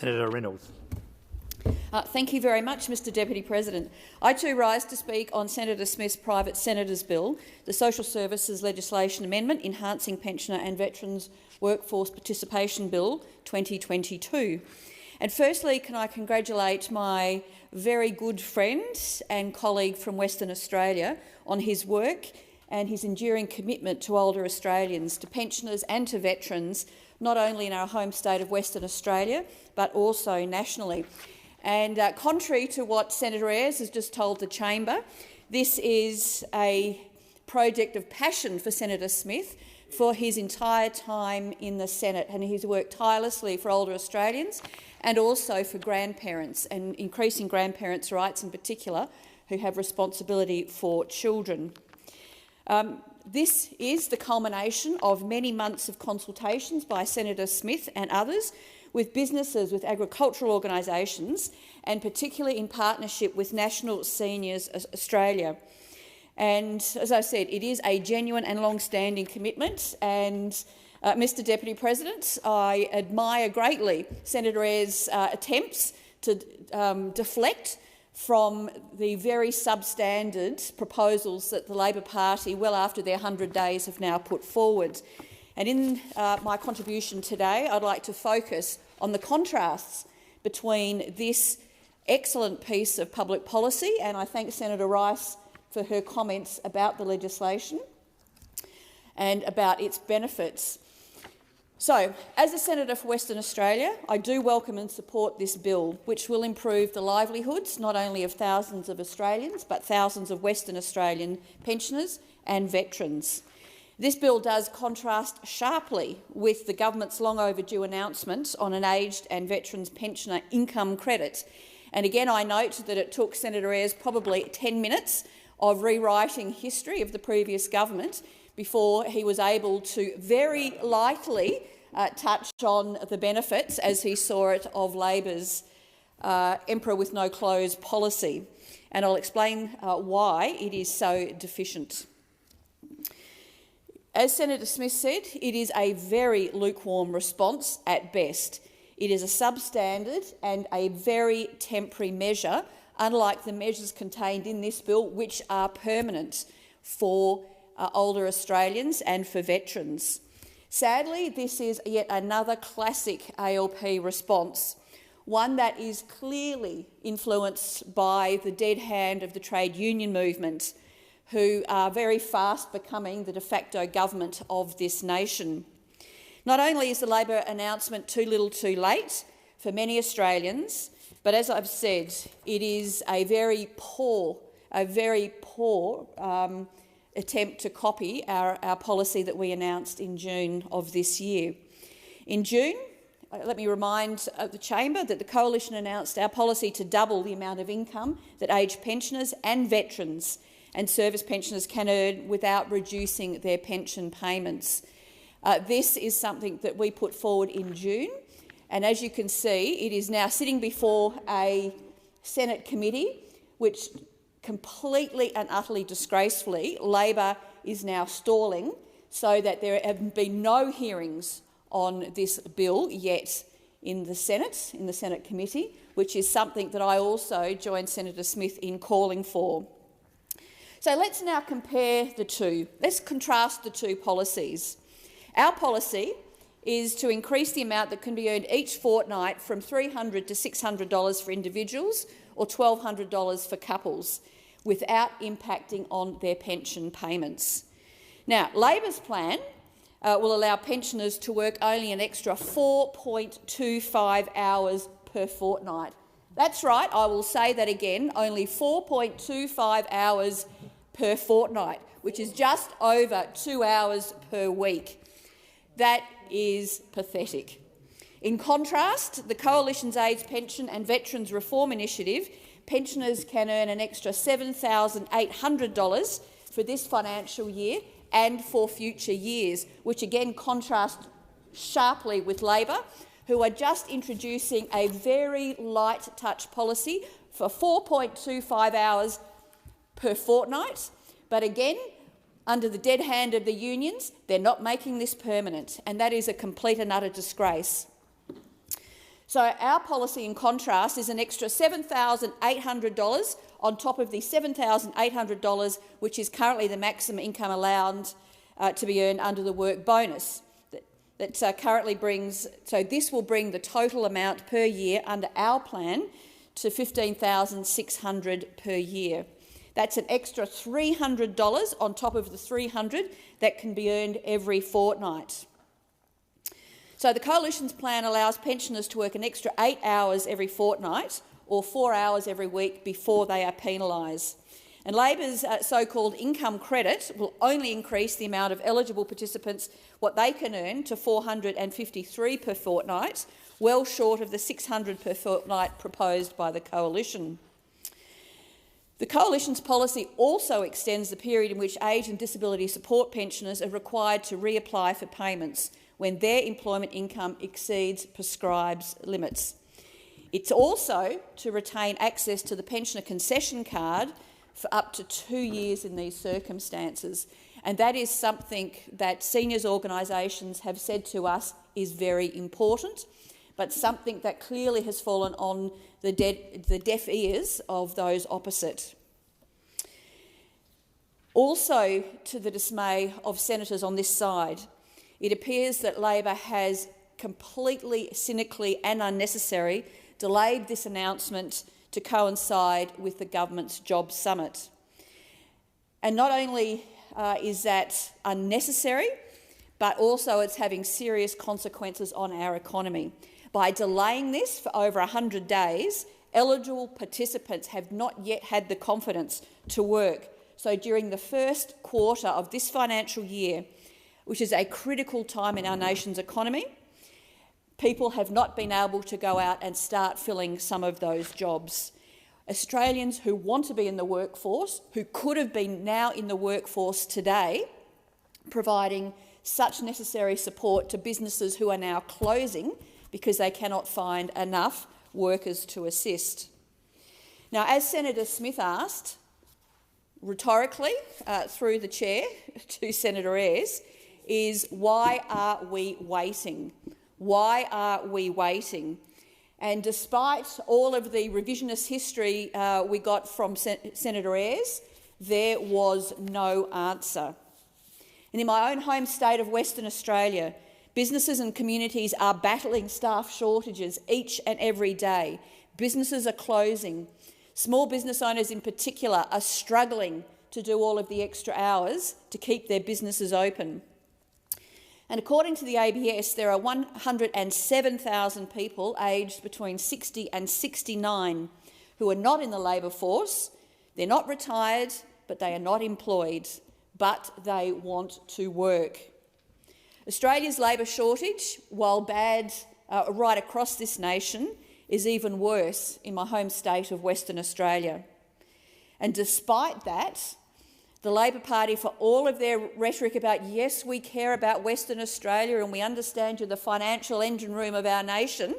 Senator Reynolds. Thank you very much, Mr Deputy President. I too rise to speak on Senator Smith's private senator's bill, the Social Services Legislation Amendment Enhancing Pensioner and Veterans Workforce Participation Bill 2022. And firstly, can I congratulate my very good friend and colleague from Western Australia on his work and his enduring commitment to older Australians, to pensioners and to veterans, not only in our home state of Western Australia, but also nationally. And contrary to what Senator Ayres has just told the chamber, this is a project of passion for Senator Smith for his entire time in the Senate, and he's worked tirelessly for older Australians and also for grandparents and increasing grandparents' rights in particular, who have responsibility for children. This is the culmination of many months of consultations by Senator Smith and others with businesses, with agricultural organisations, and particularly in partnership with National Seniors Australia. And as I said, it is a genuine and long-standing commitment. And Mr Deputy President, I admire greatly Senator Ayres' attempts to deflect from the very substandard proposals that the Labor Party, well after their 100 days, have now put forward. And in my contribution today, I'd like to focus on the contrasts between this excellent piece of public policy, and I thank Senator Rice for her comments about the legislation and about its benefits. So, as a Senator for Western Australia, I do welcome and support this bill, which will improve the livelihoods not only of thousands of Australians, but thousands of Western Australian pensioners and veterans. This bill does contrast sharply with the government's long overdue announcement on an aged and veterans pensioner income credit. And again, I note that it took Senator Ayres probably 10 minutes of rewriting history of the previous government before he was able to very lightly touch on the benefits, as he saw it, of Labor's Emperor with no clothes policy. And I'll explain why it is so deficient. As Senator Smith said, it is a very lukewarm response at best. It is a substandard and a very temporary measure, unlike the measures contained in this bill, which are permanent for older Australians and for veterans. Sadly, this is yet another classic ALP response, one that is clearly influenced by the dead hand of the trade union movement, who are very fast becoming the de facto government of this nation. Not only is the Labor announcement too little too late for many Australians, but as I've said, it is a very poor attempt to copy our policy that we announced in June of this year. In June, let me remind the chamber that the Coalition announced our policy to double the amount of income that aged pensioners and veterans and service pensioners can earn without reducing their pension payments. This is something that we put forward in June, and as you can see, it is now sitting before a Senate committee, which completely and utterly disgracefully, Labor is now stalling so that there have been no hearings on this bill yet in the Senate committee, which is something that I also joined Senator Smith in calling for. So let's now compare the two. Let's contrast the two policies. Our policy is to increase the amount that can be earned each fortnight from $300 to $600 for individuals or $1,200 for couples, without impacting on their pension payments. Now, Labor's plan will allow pensioners to work only an extra 4.25 hours per fortnight. That's right, I will say that again, only 4.25 hours per fortnight, which is just over 2 hours per week. That is pathetic. In contrast, the Coalition's Aids Pension and Veterans Reform Initiative, pensioners can earn an extra $7,800 for this financial year and for future years, which again contrasts sharply with Labor, who are just introducing a very light touch policy for 4.25 hours per fortnight. But again, under the dead hand of the unions, they're not making this permanent, and that is a complete and utter disgrace. So our policy, in contrast, is an extra $7,800 on top of the $7,800 which is currently the maximum income allowed to be earned under the work bonus. That currently brings, so this will bring the total amount per year under our plan to $15,600 per year. That's an extra $300 on top of the $300 that can be earned every fortnight. So the Coalition's plan allows pensioners to work an extra 8 hours every fortnight or 4 hours every week before they are penalised. And Labor's so-called income credit will only increase the amount of eligible participants, what they can earn, to $453 per fortnight, well short of the $600 per fortnight proposed by the Coalition. The Coalition's policy also extends the period in which age and disability support pensioners are required to reapply for payments when their employment income exceeds prescribed limits. It's also to retain access to the pensioner concession card for up to 2 years in these circumstances. And that is something that seniors organisations have said to us is very important, but something that clearly has fallen on the deaf ears of those opposite. Also, to the dismay of senators on this side, it appears that Labor has completely, cynically and unnecessarily delayed this announcement to coincide with the government's Jobs Summit. And not only is that unnecessary, but also it's having serious consequences on our economy. By delaying this for over 100 days, eligible participants have not yet had the confidence to work. So during the first quarter of this financial year, which is a critical time in our nation's economy, people have not been able to go out and start filling some of those jobs. Australians who want to be in the workforce, who could have been now in the workforce today, providing such necessary support to businesses who are now closing because they cannot find enough workers to assist. Now, as Senator Smith asked, rhetorically, through the chair to Senator Ayres, is why are we waiting? Why are we waiting? And despite all of the revisionist history we got from Senator Ayres, there was no answer. And in my own home state of Western Australia, businesses and communities are battling staff shortages each and every day. Businesses are closing. Small business owners in particular are struggling to do all of the extra hours to keep their businesses open. And according to the ABS, there are 107,000 people aged between 60 and 69 who are not in the labour force. They're not retired, but they are not employed, but they want to work. Australia's labour shortage, while bad right across this nation, is even worse in my home state of Western Australia. And despite that, the Labor Party, for all of their rhetoric about, yes, we care about Western Australia and we understand you're the financial engine room of our nation,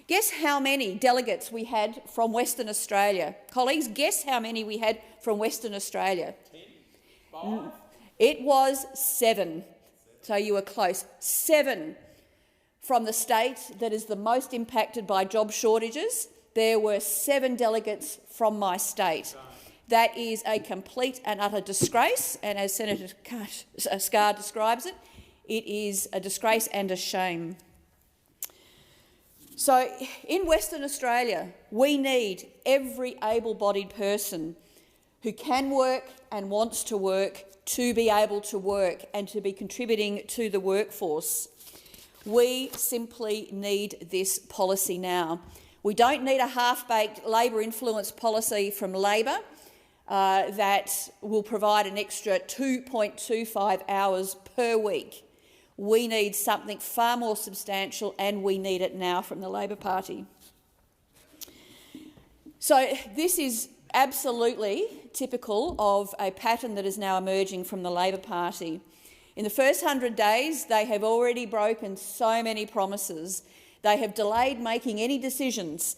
guess how many delegates we had from Western Australia? Colleagues, guess how many we had from Western Australia? 10, 5? It was 7. So you were close. 7 from the state that is the most impacted by job shortages. There were 7 delegates from my state. That is a complete and utter disgrace, and as Senator Scarr describes it, it is a disgrace and a shame. So in Western Australia, we need every able-bodied person who can work and wants to work to be able to work and to be contributing to the workforce. We simply need this policy now. We don't need a half-baked Labor-influenced policy from Labor that will provide an extra 2.25 hours per week. We need something far more substantial, and we need it now from the Labor Party. So this is absolutely typical of a pattern that is now emerging from the Labor Party. In the first 100 days, they have already broken so many promises. They have delayed making any decisions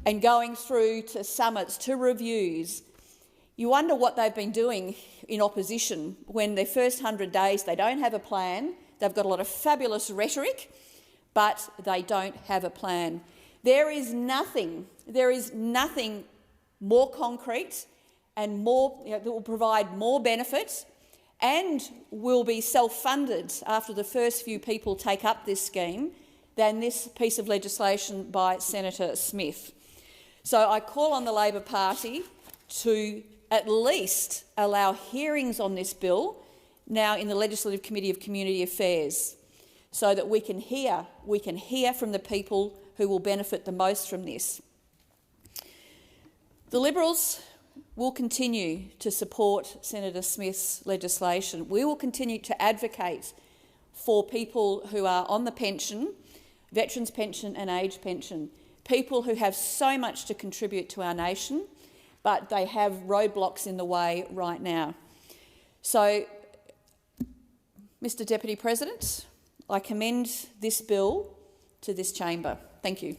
and going through to summits, to reviews. You wonder what they've been doing in opposition when their first 100 days they don't have a plan, they've got a lot of fabulous rhetoric, but they don't have a plan. There is nothing more concrete and more, that will provide more benefit and will be self-funded after the first few people take up this scheme than this piece of legislation by Senator Smith. So I call on the Labor Party to at least allow hearings on this bill now in the Legislative Committee of Community Affairs, so that we can hear from the people who will benefit the most from this. The Liberals will continue to support Senator Smith's legislation. We will continue to advocate for people who are on the pension, veterans' pension and age pension, people who have so much to contribute to our nation, but they have roadblocks in the way right now. So, Mr Deputy President, I commend this bill to this chamber. Thank you.